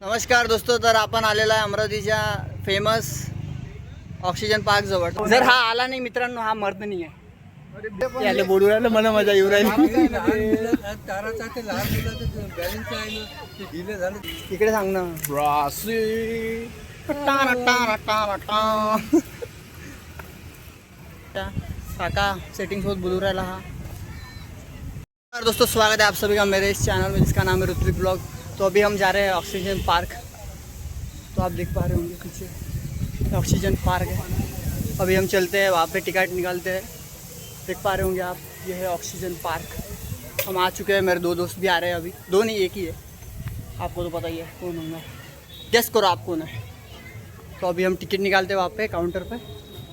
नमस्कार दोस्तों, तर आपण आलेला आहे अमरावतीच्या फेमस ऑक्सिजन पार्क जवळ. जर हा आला नाही मित्रांनो, हा मर्द नाही आहे. याले बोलू राहिलं, मला मजा येऊ राहिली. इकडे सांग ना. काका सेटिंग सोबत बोलू राहिला हा. नमस्कार दोस्तों, स्वागत है आप सभी का मेरे इस चैनल में जिसका नाम है ऋत्विक ब्लॉग. तो अभी हम जा रहे हैं ऑक्सीजन पार्क. तो आप देख पा रहे होंगे पीछे ऑक्सीजन पार्क है. अभी हम चलते हैं वहाँ पे, टिकट निकालते हैं. देख पा रहे होंगे आप, ये है ऑक्सीजन पार्क. हम आ चुके हैं, मेरे दो दोस्त भी आ रहे हैं. अभी दो नहीं, एक ही है. आपको तो पता ही है कौन होगा, गेस करो आप कौन है. तो अभी हम टिकट निकालते हैं वहाँ पे काउंटर पे.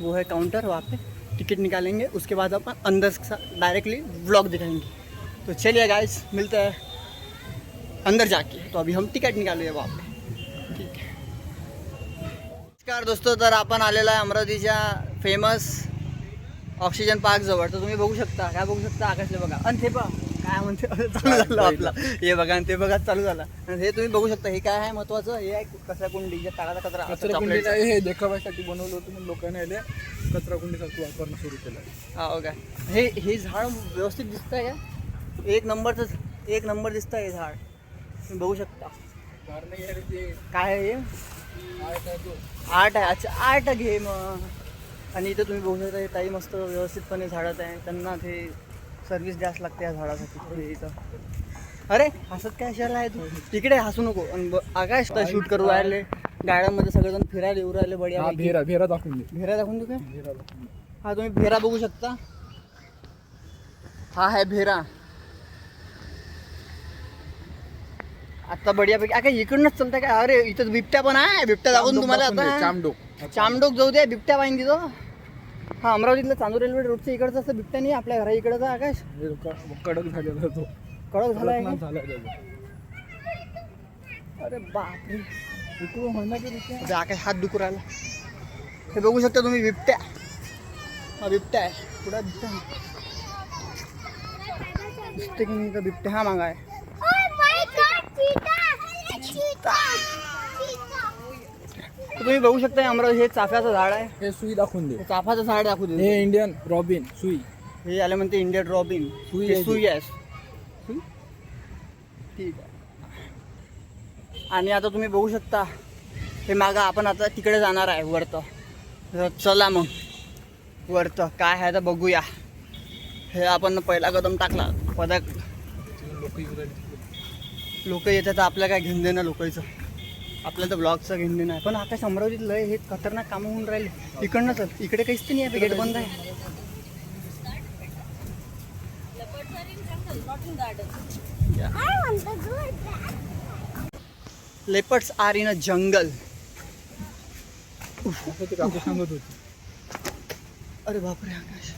वो है काउंटर, वहाँ पे टिकट निकालेंगे. उसके बाद अपन अंदर डायरेक्टली व्लॉग दिखाएंगे. तो चलिए गाइस, मिलते हैं अंदर जाके. तो अभी हम तिकीट निकालूया वहाँ पे, ठीक आहे. नमस्कार दोस्तों, तर आपण आलेला आहे अमरावतीच्या फेमस ऑक्सिजन पार्क जवळ. तर तुम्ही बघू शकता, काय बघू शकता, आकाशले बघा. आणि ते पहा काय म्हणते, चालू झालं आपला. हे बघा आणि ते बघा, चालू झाला. आणि हे तुम्ही बघू शकता, हे काय आहे महत्वाचं, हे आहे कचरा कुंडी. जे टाकाचा कचरा कुंडी नाही, हे देखाव्यासाठी बनवलं होतं म्हणून लोकांनी आले कचरा कुंडीसारखं वापरणं सुरू केलं. हो का. हे झाड व्यवस्थित दिसतंय का? एक नंबर दिसतंय हे झाड. तुम्ही बघू शकता. काय आहे हे? आर्ट आहे. अच्छा, आर्ट घे मग. आणि इथं तुम्ही बघू शकता, हे ताई मस्त व्यवस्थितपणे झाडत आहे. त्यांना ते सर्व्हिस द्यास लागते या झाडासाठी. इथं अरे हसत काय अशाला आहे तू? तिकडे हसू नको. आणि आकाश शूट करू राहिले, गाड्यांमध्ये सगळेजण फिरायला येऊ राहिले. बढिया भेरा दाखवून दे. भेरा दाखवून देऊ काय? हा तुम्ही भेरा बघू शकता. हा आहे भेरा. आता बढियापैकी काय इकडनंच चालतंय काय? अरे इथं बिबट्या पण आहे. बिबट्या दाखवून तुम्हाला आता. चामडोक जाऊ द्या, बिबट्या पाहिजे तिथं. हा अमरावतीतलं चांदूर रेल्वे रोडच्या इकडचं असं बिबट्या नाही आपल्या घरा इकडचं. आकाश कडक झालेला तो. कडक झालाय. अरे बापरे, इकडून म्हणणार आकाश हात दुखू राहिला. हे बघू शकता तुम्ही, बिबट्या. हा बिबट्या आहे. पुढे बिबट्या दिसते की नाही का? बिबट्या हा मागा आहे. तुम्ही बघू शकता, अमरावती हे चाफ्याचं झाड आहे. हे सुई दाखवून दे. चाफ्याचं झाड दाखवू दे. हे इंडियन रॉबिन सुई. हे आले म्हणते इंडियन रॉबिन. सुई आहे. सुई, ठीक आहे. आणि आता तुम्ही बघू शकता, हे मागं आपण आता तिकडे जाणार आहे वरतं. चला मग वरतं काय आहे तर बघूया. हे आपण पहिला कदम टाकला. लोक येतात, आपल्या काय घेऊन देणं लोकांचं, आपल्याला तर ब्लॉगचं घेऊन देणं आहे. पण आकाश अमरावतीत लय हे खतरनाक कामं होऊन राहिले. इकडनं तर इकडे काहीच नाही आहे, गेट बंद आहे. लेपर्ड्स आर इन अ जंगल. सांगत होती. अरे बापरे आकाश,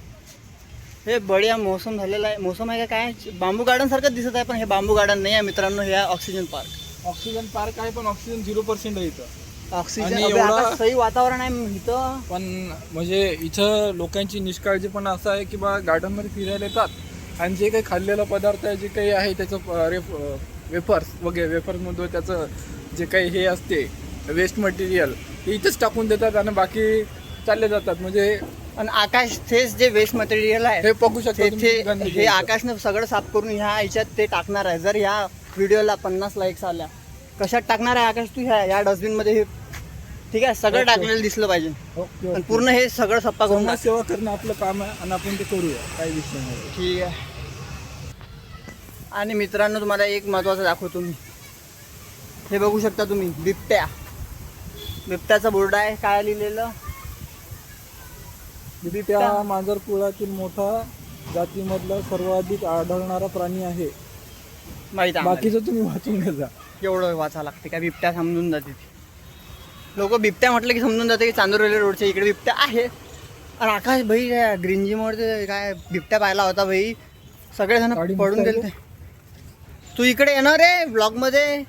हे बढिया मौसम झालेला आहे. मौसम आहे का काय? बांबू गार्डन सारखं दिसत आहे, पण हे बांबू गार्डन नाही आहे मित्रांनो. हे ऑक्सिजन पार्क. ऑक्सिजन पार्क आहे, पण ऑक्सिजन 0% आहे इथं. ऑक्सिजन सही वातावरण आहे इथं. पण म्हणजे इथं लोकांची निष्काळजीपणा असा आहे की बा गार्डन मध्ये फिरायला येतात आणि जे काही खाल्लेला पदार्थ आहे, जे काही आहे त्याचं वेफर्स वगैरे, वेफर्समध्ये त्याचं जे काही हे असते वेस्ट मटेरियल, ते इथंच टाकून देतात आणि बाकी चालले जातात. म्हणजे आणि आकाश तेच जे वेस्ट मटेरियल आहे हे बघू शकतो हे आकाशनं सगळं साफ करून ह्या ह्याच्यात ते टाकणार आहे. जर ह्या व्हिडिओला 50 लाईक्स आल्या, कशात टाकणार आहे आकाश तू? ह्या डस्टबिन मध्ये. हे ठीक आहे, सगळं टाकलेलं दिसलं पाहिजे. आणि पूर्ण हे सगळं सप्पा करून सेवा करणं आपलं काम आहे आणि आपण ते करूया, काही विषय नाही. ठीक आहे. आणि मित्रांनो, तुम्हाला एक महत्त्वाचं दाखवतो मी. हे बघू शकता तुम्ही, बिबट्या. बिबट्याचा बोर्ड आहे. काय लिहिलेलं? बिबट्या मांजर कुळातील मोठा जातीमधला सर्वाधिक आढळणारा प्राणी आहे. माहिती आहे. बाकीचं तुम्ही वाचून घ्या. एवढं वाचा लागते का? बिबट्या समजून जाते. लोक बिबट्या म्हटलं की समजून जाते की चांदूर रेल्वे रोडच्या इकडे बिबट्या आहे. आणि आकाश भाई ग्रीनजीमध्ये काय बिबट्या पाहिला होता भाई, सगळेजण पडून गेले. तू इकडे येणार रे ब्लॉग मध्ये?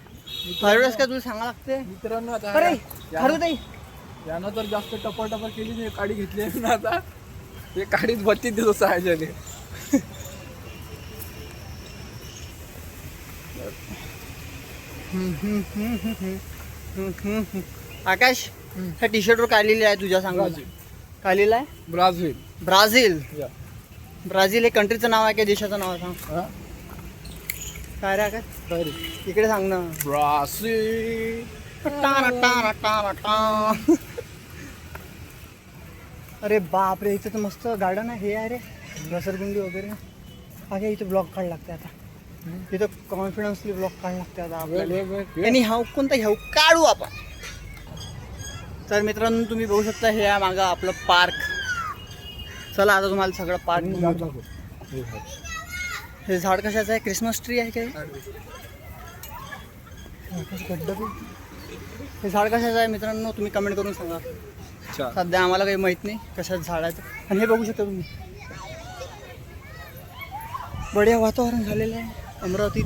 हरवेळेस का तुला सांगा लागते मित्रांनो? अरे हरवताई यानं तर जास्त टपाटपा केली नाही. काडी घेतली आहे ना आता, ते काडीत बत्ती दिवस सहायच्याने. आकाश ह्या टी शर्टवर काय लिहिलं आहे तुझ्या सांग मला. ब्राझील. काय लिहिलं आहे? ब्राझील. ब्राझील. या. ब्राझील हे कंट्रीचं नाव आहे का देशाचं नाव आहे सांग. हा? काय रे आकाश काय रे? इकडे सांग ना. ब्राझील. अरे बाप रे, इथे तर मस्त गार्डन आहे. हे आहे रे घसरगुंडी वगैरे. अगे इथे ब्लॉग काढ लागते आता. इथं कॉन्फिडन्सली ब्लॉग काढ लागते आता आपल्याला. आणि हा कोणता ह्याव काढू आपण. तर मित्रांनो तुम्ही बघू शकता हे आहे मागं आपलं पार्क. चला आता तुम्हाला सगळं पार्क. हे झाड कशाचं आहे? क्रिसमस ट्री आहे काय? हे झाड कशाचं आहे मित्रांनो तुम्ही कमेंट करून सांगा. अच्छा. सध्या आम्हाला काही माहित नाही कशाचं झाड आहे ते. आणि हे बघू शकता तुम्ही बढिया वातावरण झालेलं आहे अमरावतीत.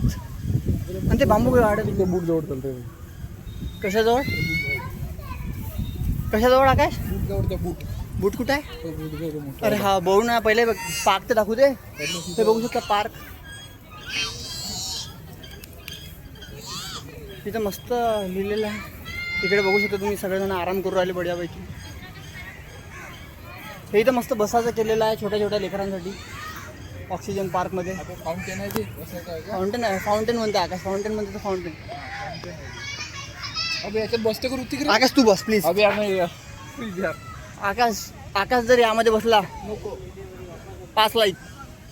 आणि ते बांबू गार्डन ते बूट जवळ चालते. कशाजवळ? कशाजवळ आकाश? बूट जवळचा बूट. बूट कुठं आहे? तो बूट जवळ मोठा. अरे हा बघू ना पहिले पार्क तर दाखवू दे. ते बघू शकता पार्क. तिथं मस्त लिहिलेलं आहे. तिकडे बघू शकता तुम्ही सगळेजण आराम करू राहिले बढियापैकी. हे इथं मस्त बसायचं केलेलं आहे छोट्या छोट्या लेकरांसाठी ऑक्सिजन पार्कमध्ये. फाउंटेन आहे ते. असं काय का? फाउंटेन आहे. फाउंटेन म्हणते आकाश. फाउंटेन म्हणते तर फाउंटेन. अबे याच्यात बसते का ऋतिक रे? आकाश तू बस प्लीज. अबे आम्ही प्लीज यार. आकाश जर यामध्ये बसला नको. 5 लाईक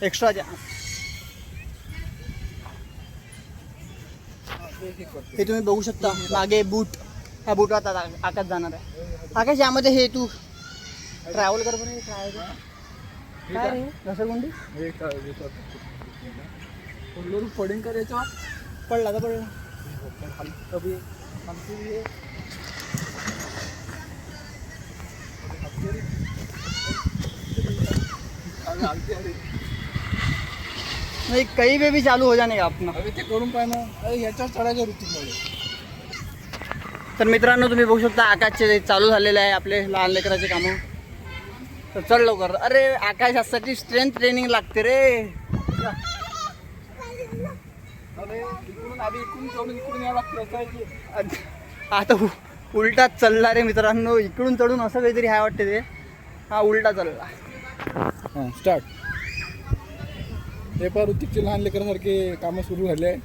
एक्स्ट्राच्या. हे तुम्ही बघू शकता मागे बूट. ह्या बूटवर आता आकाश जाणार आहे. आकाश यामध्ये हे तू ट्रॅव्हल कर बरं. काय रे घसरगुंडी हे काय पडलो पडेन का याच्यावर? पडला का पडला. कभी नहीं कहीं पे भी चालू हो जाने का अपना. अरे ते करून पाय ना. अरे ह्याच्यावर चढायचं ऋतिकमध्ये. तर मित्रांनो तुम्ही बघू शकता आकाशचे चालू झालेले आहे आपले लहान लेकराचे कामं. तर चल लवकर. अरे आकाशासाठी स्ट्रेंथ ट्रेनिंग लागते रे. अरे इकडून आधी इकडून चढून इकडून यावं लागतं असं आहे की. आता उलटा चालला रे मित्रांनो. इकडून चढून असं काहीतरी आहे वाटते ते. हा उलटा चालला. हां स्टार्ट. हे पण ऋतिकचे लहान लेकरासारखे कामं सुरू झाले आहे.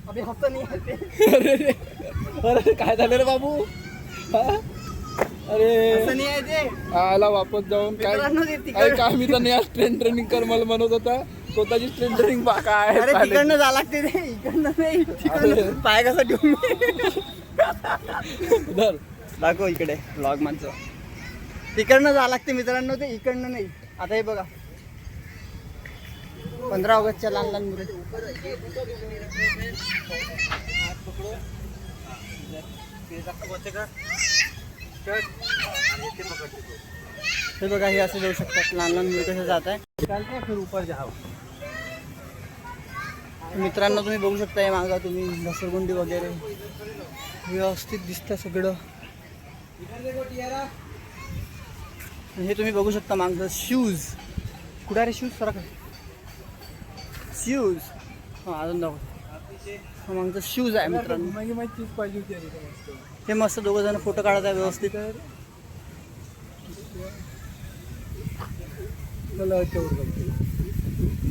अबे हसं नाही आहे अरे रे. अरे काय झालं रे बाबू? हा? अरे असं नाही आहे ते. आला वापस जाऊन काय मित्रांनो ते काय तिकडं. काय मी तर नाही स्ट्रेन ट्रेनिंग कर मला म्हणत होता. स्वतःची स्ट्रेन ट्रेनिंग काय अरे चालेल. तिकडनं जा लागते ते. इकडनं नाही. तिकडनं पाय कसा ठेवून धर. दाखव इकडे ब्लॉग माझं. तिकडनं जा लागते मित्रांनो ते. इकडनं नाही. आता हे बघा 15 ऑगस्टच्या लहान लहान मुले. हे बघा हे असं जाऊ शकतात लहान लहान मुले कसे जात आहे. फिर ऊपर जावं. मित्रांनो तुम्ही बघू शकता हे मागा तुम्ही घसरगुंडी वगैरे व्यवस्थित दिसतं सगळं. हे तुम्ही बघू शकता मागचं शूज. कुठे रे शूज? सरा काय शूज. हां अजून दाखव. मागचं शूज आहे मित्रांनो. माहितीच पाहिजे होती अरे मस्त. हे मस्त दोघं जण फोटो काढत आहे व्यवस्थित. चला याच्यावर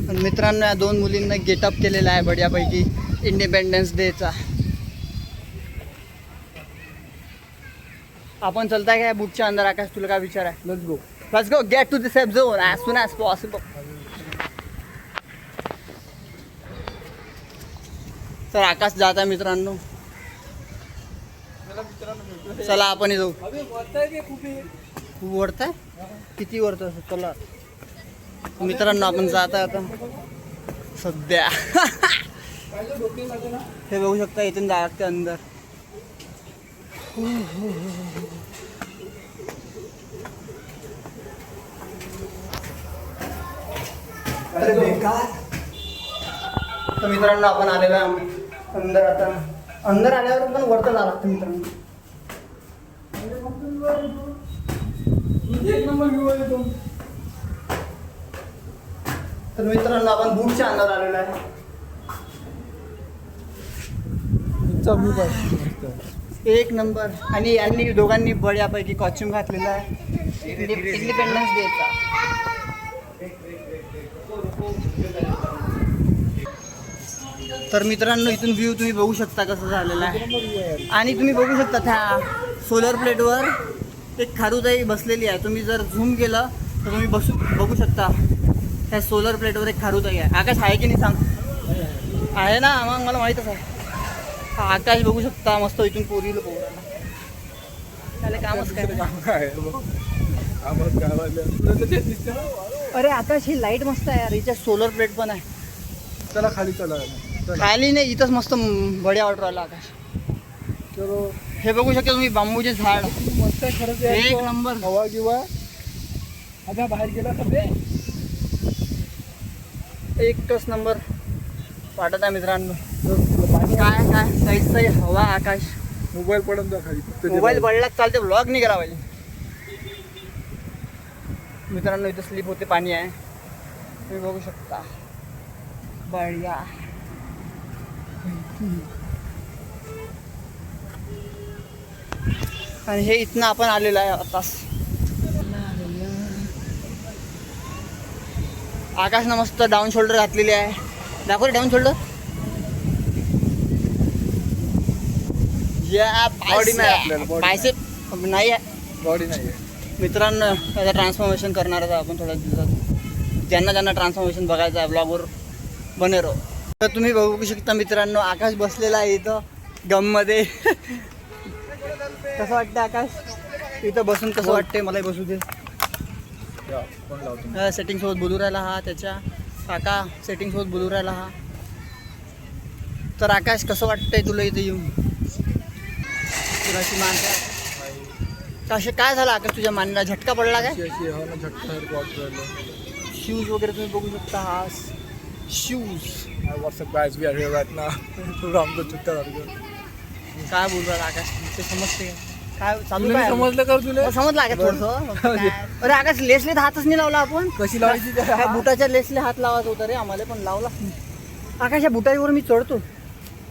आणि मित्रांनो या 2 मुलींना गेटअप केलेला आहे बढियापैकी इंडिपेंडन्स डेचा. आपण चलताय काय बुकच्या अंदर? आकाश तुला काय विचार आहे? Let's go. Let's go get to the safe zone as soon as possible. तर आकाश जात आहे मित्रांनो. चला आपण जाऊ. अबे वरताय की खूप आहे. खूप वरत आहे. किती वरत असं? चला मित्रांनो आपण जात आहे आता सध्या. हे बघू शकता इथून जायला लागते अंदर. अरे बेकार. तर मित्रांनो आपण आलेलो आहे अंदर. आता अंदर आल्यावर पण वरतं जावं लागतं मित्रांनो. एक नंबर व्ह्यू आहे तो. तर मित्रांनो आपण बूटच्या अंदर आलेलो आहे. त्यांचा मी पण मस्त. एक नंबर. आणि यांनी दोघांनी बढ्यापैकी कॉस्ट्युम घातलेला आहे इंडिपेंडन्स डेचा. तर मित्रांनो इथून व्ह्यू तुम्ही बघू शकता कसं झालेला आहे. आणि तुम्ही बघू शकता त्या सोलर प्लेटवर एक खारुताई बसलेली आहे. तुम्ही जर झूम केलं तर तुम्ही बघू शकता त्या सोलर प्लेटवर एक खारुताई आहे. आकाश आहे की नाही सांग. आहे ना, मग मला माहीतच आहे. हा आकाश बघू शकता मस्त इथून पोरीला पोराला त्याला कामच काय. अरे आकाश ही लाईट मस्त आहे यार. हिच्यात सोलर प्लेट पण आहे. चला खाली चला. खाली नाही इथंच मस्त बढिया वाटू राहिला आकाश. चलो हे बघू शकता तुम्ही बांबूचे झाड मस्त आहे खरंच. एक नंबर. हवा किंवा आता बाहेर गेला सगळे एकच नंबर वाटत आहे मित्रांनो. काय काय साईड साईड हवा आकाश. मोबाईल पडून जा खाली. मोबाईल पडला चालते व्लॉग नाही करा पाहिजे मित्रांनो. इथं स्लिप होते पाणी आहे तुम्ही बघू शकता. बढिया. आणि हे इथनं आपण आलेलो आहे आताच. आकाशनं मस्त डाऊन शोल्डर घातलेली आहे. दाखव डाऊन शोल्डर. Body नाही आपल्याला, body बायसेप नाही आहे बॉडी नाही आहे. मित्रांनो. त्याचं ट्रान्सफॉर्मेशन करणार आहे आपण थोड्या दिवसात. ज्यांना ज्यांना ट्रान्सफॉर्मेशन बघायचं आहे ब्लॉगवर बने रहो. तर तुम्ही बघू शकता मित्रांनो आकाश बसलेला आहे इथं गममध्ये. कसं वाटतं आकाश इथं बसून. कसं वाटते मलाही बसू दे. कोण लावतो सेटिंग सोबत बोलू राहिला हा. त्याच्या काका सेटिंग सोबत बोलू राहिला हा. तर आकाश कसं वाटतंय तुला इथं येऊन. तुलाची माणसं कसे काय झालं आकाश तुझ्या मानेला झटका पडला काय. अशी हो ना झटका वाटलं. शूज वगैरे तुम्ही बघू शकता. हा shoes what's up guys we are here right now. तुला आमचं चुट्टा झालं. काय बोलू राहिला आकाश ते समजते काय चालू तुला काय. समजलं कर तुला. समजलं आकाश थोडंसं. अरे आकाश लेसले हातच नाही लावला आपण. कशी लावायची त्या बुटाच्या लेसले हात लावायचा होता रे आम्हाला पण लावला. आकाश या बुटावर मी चढतो.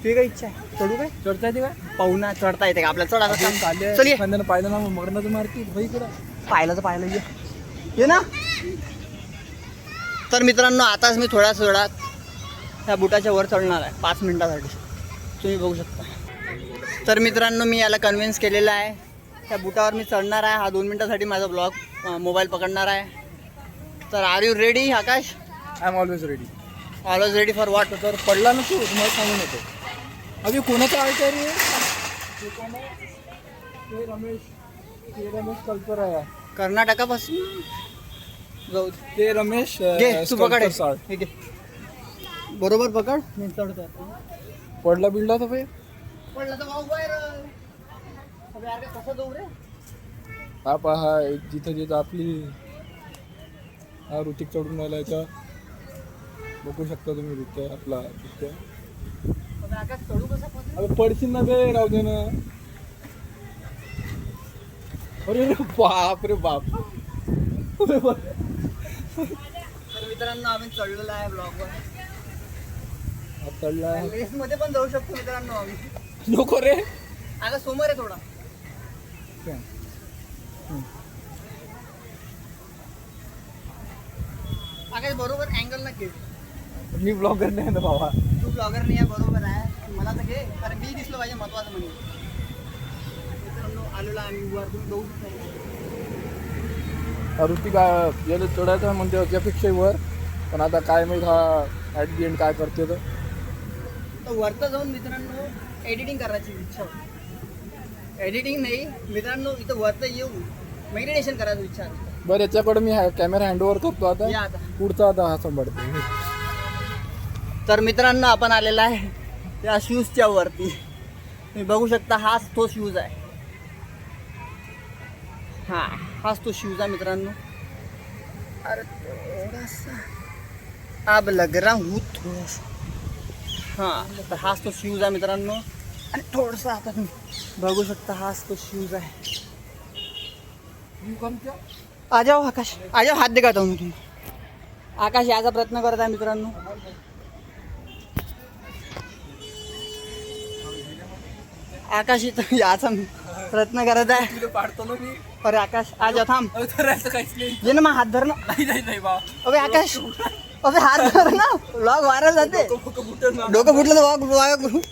तुझी काय इच्छा आहे चढू काय. चढता येते काय पाहुणा चढता येते का आपल्याला. चढा काले चल ये. खांद्यानं पाहिलं ना मग मरणाचं मारती भाई इकडं. पाहिलं तर पाहिलं ये ना. तर मित्रांनो आताच मी थोड्याच वेळात त्या बुटाच्या वर चढणार आहे 5 मिनिटासाठी. तुम्ही बघू शकता. तर मित्रांनो मी याला कन्व्हिन्स केलेलं आहे. त्या बुटावर मी चढणार आहे. हा 2 मिनिटासाठी माझा ब्लॉग मोबाईल पकडणार आहे. तर are you ready Akash. I am always ready. Always ready for what. तर पडला ना तू तुम्हाला सांगून होतो. अभि कोणाचं आहे रे. ते रमेश कल्पर आहे. कर्नाटकापासून जाऊ दे. ते रमेश घे तू पकड स्कल्पर साळ. हे घे बरोबर पकड. मी चढतो. पडला बिडला तर भाई पडलं तर भाऊ बाहेर. अबे यार कसं जाऊ रे. हा पहा जिथं जिथं आपली हा ऋतिक चढून राहिला याचा बघू शकता तुम्ही. ऋत्य आपला ऋत्य. अबे आकाश चढू कसं पण. अरे पडशील ना बे राहू दे ना. अरे बाप रे बाप. तर मित्रांनो आम्ही चढलेलो आहे ब्लॉगवर. चढला रेस मध्ये पण जाऊ शकतो मित्रांनो आम्ही. नको रे. आता समोर आहे थोडा. आकाश बरोबर अँगल ना घे. मी ब्लॉगर नाही ना बाबा. तू ब्लॉगर नाही आहे बरोबर आहे. मला तर घे कारण मी दिसलो पाहिजे महत्वाचं म्हणजे. मित्रांनो आलेला आम्ही वर तुम्ही बघू शकता. ऋतिक याला चढायचं म्हणते त्यापेक्षा वर. पण आता काय माहित हा ॲट दी एंड काय करते तर. वरतं जाऊन मित्रांनो एडिटिंग करायची इच्छा होती. एडिटिंग नाही मित्रांनो इथं वरतं येऊन मेडिटेशन करायची इच्छा होती. बरं याच्याकडे मी कॅमेरा हँडओव्हर करतो आता. या आता. पुढचा आता हा सांभाळतो. तर मित्रांनो आपण आलेला आहे त्या शूजच्या वरती. तुम्ही बघू शकता हाच तो शूज आहे. हाच तो शूज आहे मित्रांनो. अरे थोडासा अब लग रहा हूँ थोडासा. तर हाच तो शूज आहे मित्रांनो. आणि थोडंसं आता तुम्ही बघू शकता हाच तो शूज आहे. आ जाओ आकाश आ जाओ. हात दिखाता हूँ तुम्ही. आकाश याचा प्रयत्न करत आहे मित्रांनो. आकाश इथं याचा प्रयत्न करत आहे. तुला पाडतो ना मी. अरे आकाश आज थांब तर असं काहीच नाही. ये ना मग हात धर ना. नाही बा. अबे आकाश अबे हात धर ना. व्लॉग व्हायरल जाते. डोकं फुटलं तर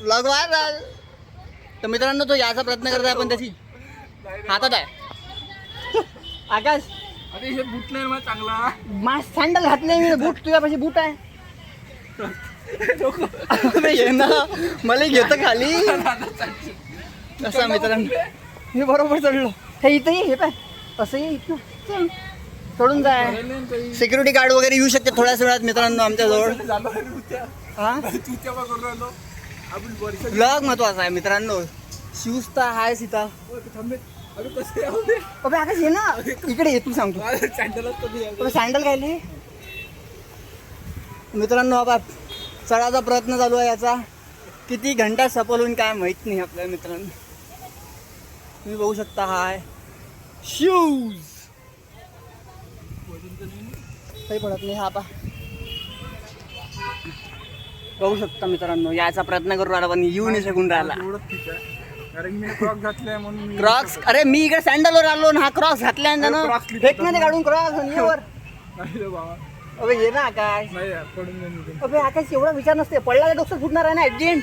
व्लॉग व्हायरल. तर मित्रांनो तो याचा प्रयत्न करत आहे पण त्याची हातात आहे. आकाश अरे हे बूट नाही मला चांगला. मा सँडल घातले मी बूट तुझ्यापाशी बूट आहे. अबे ये ना मला घेतं खाली. असा मित्रांनो मी बरोबर चढलो. हे इथं ये हे पाय असं ये इथं चल. सोडून जाय. सिक्युरिटी गार्ड वगैरे येऊ शकते थोड्याच वेळात मित्रांनो आमच्या जवळ. हा ब्लॉग महत्वाचा आहे मित्रांनो. शूज तर आहे इथं. अबे आकाश ये ना इकडे ये तू सांगतो. अबे सँडल घायले मित्रांनो. बाबा चढाचा प्रयत्न चालू आहे याचा. किती घंटा सफल होऊन काय माहित नाही आपल्या मित्रांनो. तुम्ही बघू शकता हाय शूज काही पडत नाही. हा पा बघू शकता मित्रांनो याचा प्रयत्न करू राहिला पण येऊ नाही शकून राहिला. कारण मी क्रॉक्स घातले म्हणून. क्रॉक्स अरे मी इकडे सँडलवर आलो ना. हा क्रॉक्स घातल्या त्यानं फेक नाही काढून क्रॉक्स आणि वर. नाही रे बाबा. अबे ये ना आकाश. नाही यार, पडून नाही. अबे आकाश एवढा विचार नसते. पडला तर डोकं फुटणार आहे ना ऍडजेंट.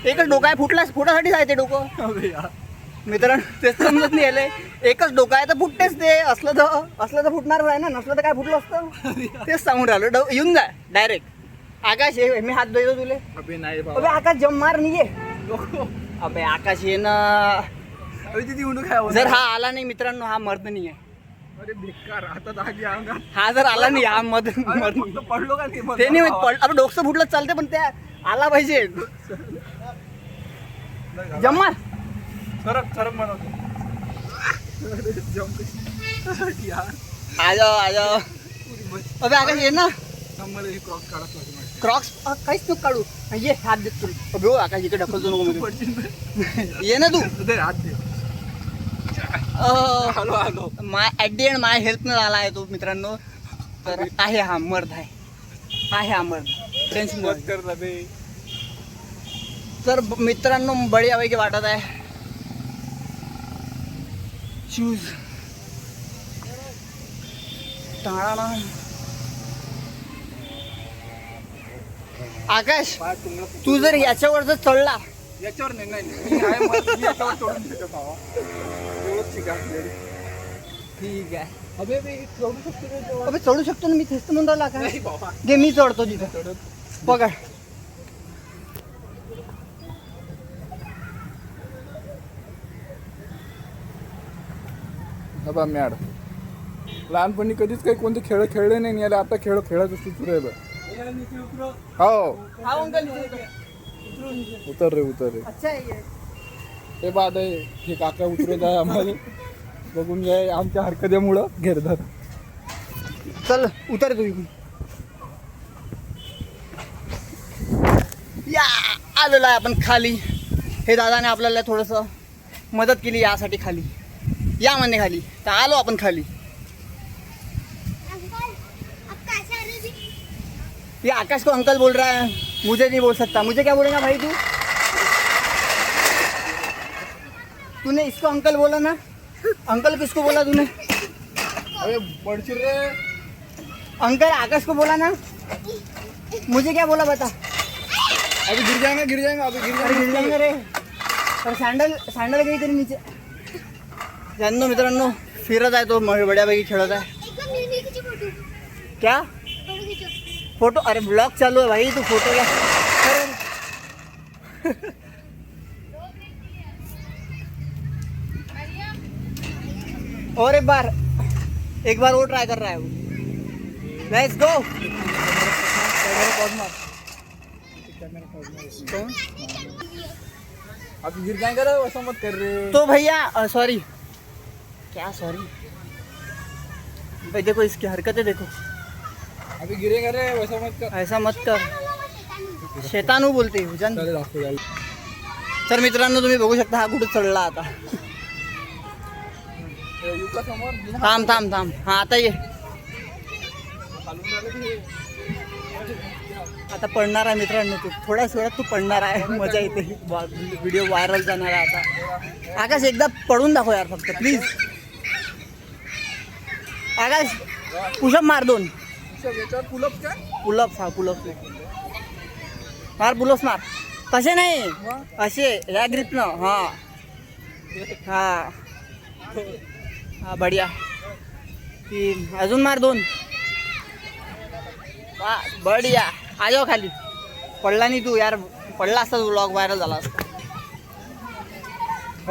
एकच डोकं आहे फुटलास फुटासाठीच आहे ते डोकं. अबे यार मित्रांनो तेच समजत नाही आले. एकच डोकं आहे तर फुटतेच ते. असलं तर फुटणार आहे ना. नसलं तर काय फुटलं असतं. तेच सांगून राहिलो. येऊन जा डायरेक्ट. आकाश ये मी हात धुतो तुले. अबे नाही अबे बाबा. आकाश जम मार नाही ये. अबे आकाश ये ना. अबे तिथे उडू काय. जर हा आला नाही मित्रांनो हा मर्द नाही आहे. अरे बेकार आता आगी अंगात. हा जर आला नाही हा मर्द फक्त पडलो का ते ते नाही माहित. अबे डोकं फुटलं चालते पण त्या आला पाहिजे. जम मार. सरक म्हणतो. यार आ जाओ. अबे आकाश ये ना. मला हे क्रॉक्स काढाच लागेल. क्रॉक्स काहीच नको काढू. ये हात देत तुला. अबे हो आकाश इकडे ढकलतो नको मध्ये. ये ना तू. हात दे. Hello my at the end my help न आला आहे तो मित्रांनो. तर आहे हा मर्द आहे हा मर्द. टेन्शन मत कर बे. तर मित्रांनो बढियापैकी वाटत आहे. शूज टाळा. आकाश तू जर याच्यावर जर चढला. याच्यावर नाही मी याच्यावर चढून देतो भावा. एवढंच शिका. ठीक आहे. अबे मी चढू शकतो. अबे चढू शकतो ना मी तेच तर म्हणून राहिला का. नाही बाबा. घे मी चढतो तिथं. पकड. बाबा मॅड. लहानपणी कधीच काही कोणते खेळ खेळले नाही याला. आता खेळ खेळत असतो तू रे. हो उतर रे. अच्छा आहे. ते बाद आहे. हे काका उतरत आहे आम्हाला. बघून जाय आमच्या हरकत्यामुळं घेरदार. चल उतर तू इकडून. या आलेलो आहे आपण खाली. हे दादाने आपल्याला थोडंसं मदत केली यासाठी खाली या म्हणजे खाली. तर आलो आपण खाली. ये आकाश को अंकल बोल रहा है. मुझे नहीं बोल सकता. मुझे क्या बोलेगा भाई तू. तूने इसको अंकल बोला ना. अंकल किसको बोला तूने. अरे बडचिर रे. अंकल आकाश को बोला ना. मुझे क्या बोला बता. अभी गिर जाएंगे अभी गिर जाएंगे रे. तर सँडल गई तरी नीचे. जानतो मित्रांनो फिरत आहे तो बड्यापैकी खेळत आहे. क्या फोटो. अरे ब्लॉग चालू है भाई. तू फोटो क्या. और एक बार वो ट्राई कर रहा है वो. Let's go. अभी गिर जाएंगे रे. वैसा मत कर रे. तो भैया सॉरी. क्या सॉरी भाई. देखो इसकी हरकतें देखो. अभी गिरेगा रे. वैसा मत कर. ऐसा मत कर. शैतानू बोलते हुजन. चालेल दाखव यायला. तर मित्रांनो तुम्ही बघू शकता हा कुठे चढला आता. युका समोर थांब. हा आता ये. खालून झालं की आता पडणार आहे मित्रांनो, तू थोड्याच वेळात तू पडणार आहे. मजा येते, व्हिडिओ व्हायरल जाणार आहे आता. आकाश एकदा पडून दाखव यार फक्त प्लीज. आकाश पुशअप मार 2 पुलअप काय पुलअप. हा पुलअप मार, पुलअप मार. तसे नाही, असे ह्या ग्रिपनं. हा हा हा बढिया. 3 अजून मार 2. बढिया. आ जाओ खाली. पडला नाही तू यार, पडला असता तू, व्लॉग व्हायरल झाला असता.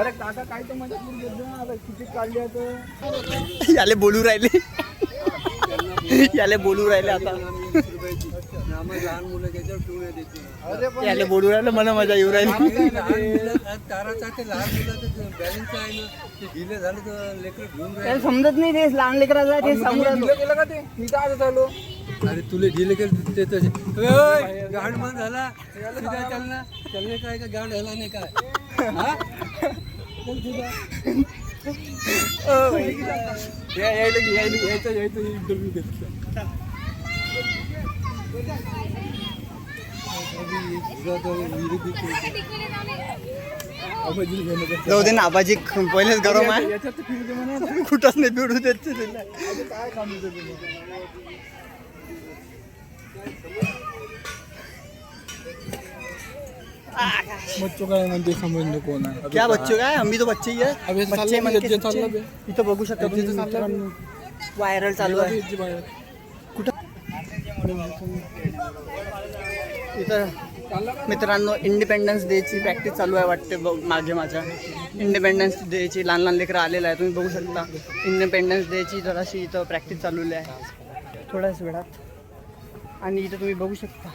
अरे काका काय तर मजा करून देत ना, आता किती काढली आता. याले बोलू राहिले याले बोलू राहिले आता. याले बोलू राहिले, मला मजा येऊ राहिली. त्याला समजत नाही, ते लहान लेकराला ते सांगू राहिलो. गेलं का ते मी तर आज आलो. अरे तुले ढिले केले ते तसे गाड मन झाला चालना चालणे काय का गाड झाला नाही काय हा चल तुझा यायचं इंटरव्ह्यू घेतलं. जाऊ दे ना आबाजी, पहिलेच गरम आहे. याच्यात फिरू दे म्हणा. कुठंच नाही पिडू देत ते तिला. काय काम होतं तुला? बच्चों काय म्हणते समज नको ना. क्या बच्चो काय, आम्ही तो बच्चे ही आहे. अबे बच्चे चालला म्हणजे बे, चालला बे. इथं बघू शकता तुम्ही मित्रांनो, व्हायरल चालू आहे. कुठं इथं मित्रांनो इंडिपेंडन्स डेची प्रॅक्टिस चालू आहे वाटते. मागे माझ्या इंडिपेंडन्स डेची लहान लहान लेकरं आलेलं आहे, तुम्ही बघू शकता. इंडिपेंडन्स डेची जराशी इथं प्रॅक्टिस चालवली आहे थोड्याच वेळात. आणि इथं तुम्ही बघू शकता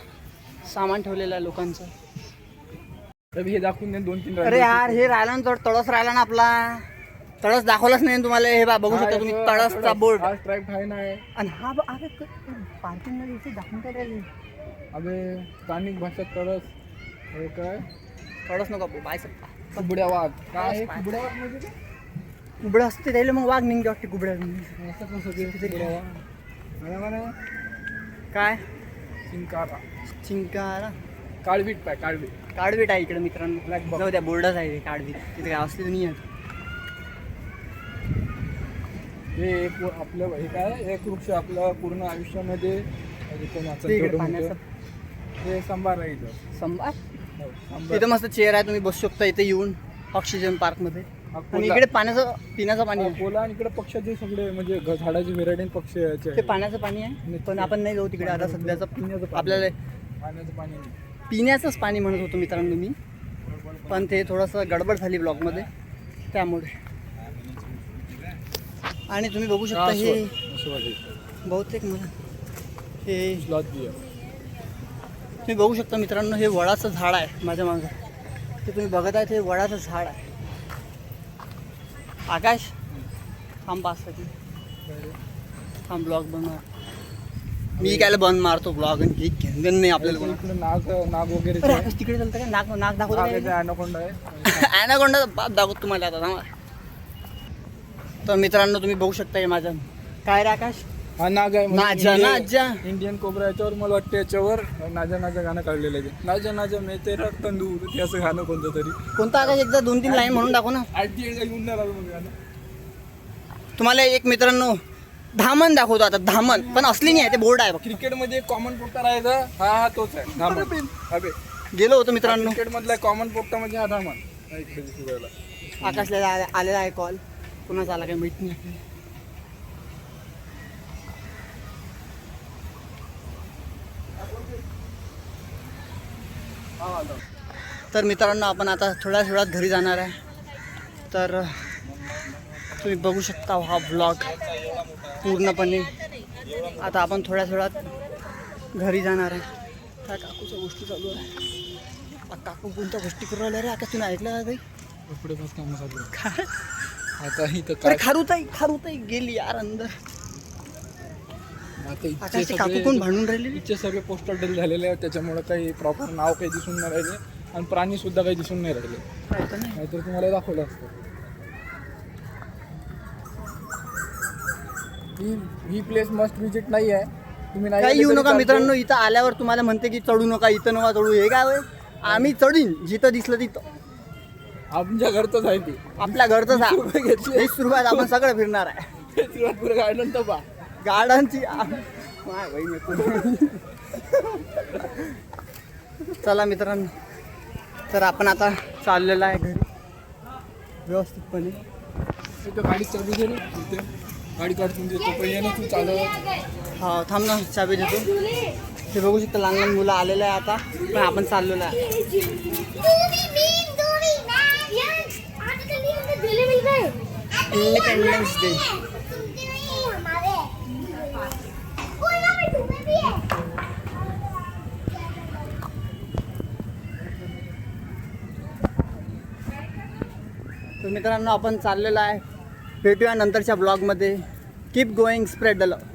सामान ठेवलेलं आहे लोकांचं. हे दाखवून दे 2-3. अरे यार हे राहिला ना, तळस राहिला ना आपला. तळस दाखवलाच नाही तुम्हाला. हे बघू शकता तुम्ही तळसचा बोर्ड. हा स्ट्राईक आहे ना. आणि हा अरे पार्किंग मध्ये इथे दाखवून काय राहिले. अबे स्थानिक भाषेत तळस हे काय तळस नको बाय सकता. कुबड्या वाघ काय आहे? कुबड्या वाघ म्हणजे काय? कुबडं असते त्याला मग वाघ निघते वाटते कुबड्या. असं कसं ते कुबड्या वाघ? मला काय चिंकारा चिंकारा काळवीट पाय काळवीट. काळवीट आहे इकडे मित्रांनो. Black box. जाऊ द्या, बोर्डच आहे काळवीट. तिथे काय असते नाही आहे. हे एक आपलं हे काय एक वृक्ष आपलं पूर्ण आयुष्यामध्ये कोणाचं ते इकडे तेवढं पाण्याचं मोठं. हे संभार आहे इथं. संभार. संभार. तिथं मस्त चेअर आहे, तुम्ही बसू शकता इथे येऊन ऑक्सिजन पार्क मध्ये. आणि अकोला. इकडे पाण्याचं पिण्याचं पाणी आहे. अकोला आणि इकडे पक्षाचे सगळे म्हणजे झाडाची व्हेरायटी पक्षाचे ते पाण्याचं पाणी आहे, पण आपण नाही जाऊ तिकडे आता. सध्याचं पिण्याचं पाणी. आपल्याला पाण्याचं पाणी नाही. पिण्याचंच पाणी म्हणत होतो मित्रांनो मी, पण ते थोडंसं गडबड झाली ब्लॉगमध्ये त्यामुळे. आणि तुम्ही बघू शकता हे बहुतेक मला हे तुम्ही बघू शकता मित्रांनो, हे वडाचं झाड आहे माझ्या मागं. ते तुम्ही बघत आहे, ते वडाचं झाड आहे. आकाश थांब 5 सेकंड थांब, ब्लॉग बनव. मी काय बंद मारतो ब्लॉग आणि घेणं नाही आपल्याला कोणा. इकडे नाग वगैरे अरे आकाश तिकडे चालतं का? नाक दाखवतो. ॲनाकोंडा आहे. ॲनाकोंडा बाप दाखवतो तुम्हाला आता थांबा. तर मित्रांनो तुम्ही बघू शकता हे माझं काय रे आकाश. हा नाग आहे. नाजा नाजा इंडियन कोबरा याच्यावर मला वाटतं याच्यावर नाजा नाजा गाणं काढलेलं आहे. नाजा नाजा मे तेरा तंदूर ते असं गाणं कोणतं तरी. कोणतं आकाश, एकदा 2-3 लाईन म्हणून दाखव ना. आधी एकदा येऊन नाही राहिलं मग गाणं. तुम्हाला एक मित्रांनो धामण दाखवतो आता. धामण पण असली नाही आहे, ते बोर्ड आहे. क्रिकेटमध्ये कॉमन पोट्टा राहायचा हा तोच आहे धामण. अबे गेलो होतो मित्रांनो. क्रिकेटमधला कॉमन पोट्टा म्हणजे हा धामण. इकडे दिसू राहिला. आकाशला आलेला आहे कॉल. कुणाचा आला काही माहित नाही. तर मित्रांनो आपण आता थोड्याच वेळात घरी जाणार आहे. तर तुम्ही बघू शकता हा ब्लॉग पूर्णपणे. आता आपण थोड्याच वेळात घरी जाणार आहे. त्या काकूच्या गोष्टी चालू आहे. काकू कोणत्या गोष्टी करू राहिल्या रे आकाश, तुम्ही ऐकलं का काही? कपडे बस काम चालू आहे. काय आता इथं अरे काय खारुताई गेली यार अंदर. आता इथचे आकाशचे काकू कोण भांडून राहिले. इथचे सगळे पोस्टर डील झालेले आहेत, त्याच्यामुळे काही प्रॉपर नाव काही दिसून नाही राहिले आणि प्राणी सुद्धा काही दिसून नाही राहिले. नाहीतर तुम्हाला दाखवलं असतं. ही प्लेस मस्ट विजिट नाही आहे. तुम्ही नाही काही आले येऊ तरी नका चालते. मित्रांनो. इथं आल्यावर तुम्हाला म्हणते की चढू नका, इथं नका चढू. हे काय होय? आम्ही चढीन जिथं दिसलं तिथं. आमच्या घरचंच आहे ते. आपल्या घरचं 20 रुपये घेतले. 20 रुपयात आपण सगळं फिरणार आहे. शिवापूर गार्डन तर पहा. गार्डनची चला मित्रांनो, तर आपण आता चाललेलं आहे घरी व्यवस्थितपणे. इथं गाडी चालू दे रे. इथे गाडी काढून देतो पण ये ना तू चालत. हा थांब ना, चाबी देतो. ते बघू शकता लहान लहान मुलं आलेलं आहे आता, पण आपण चाललेलो आहे. Independence day. तर मित्रांनो आपण चाललेलो आहे. भेटूया नंतरच्या ब्लॉगमध्ये. Keep going, spread the love.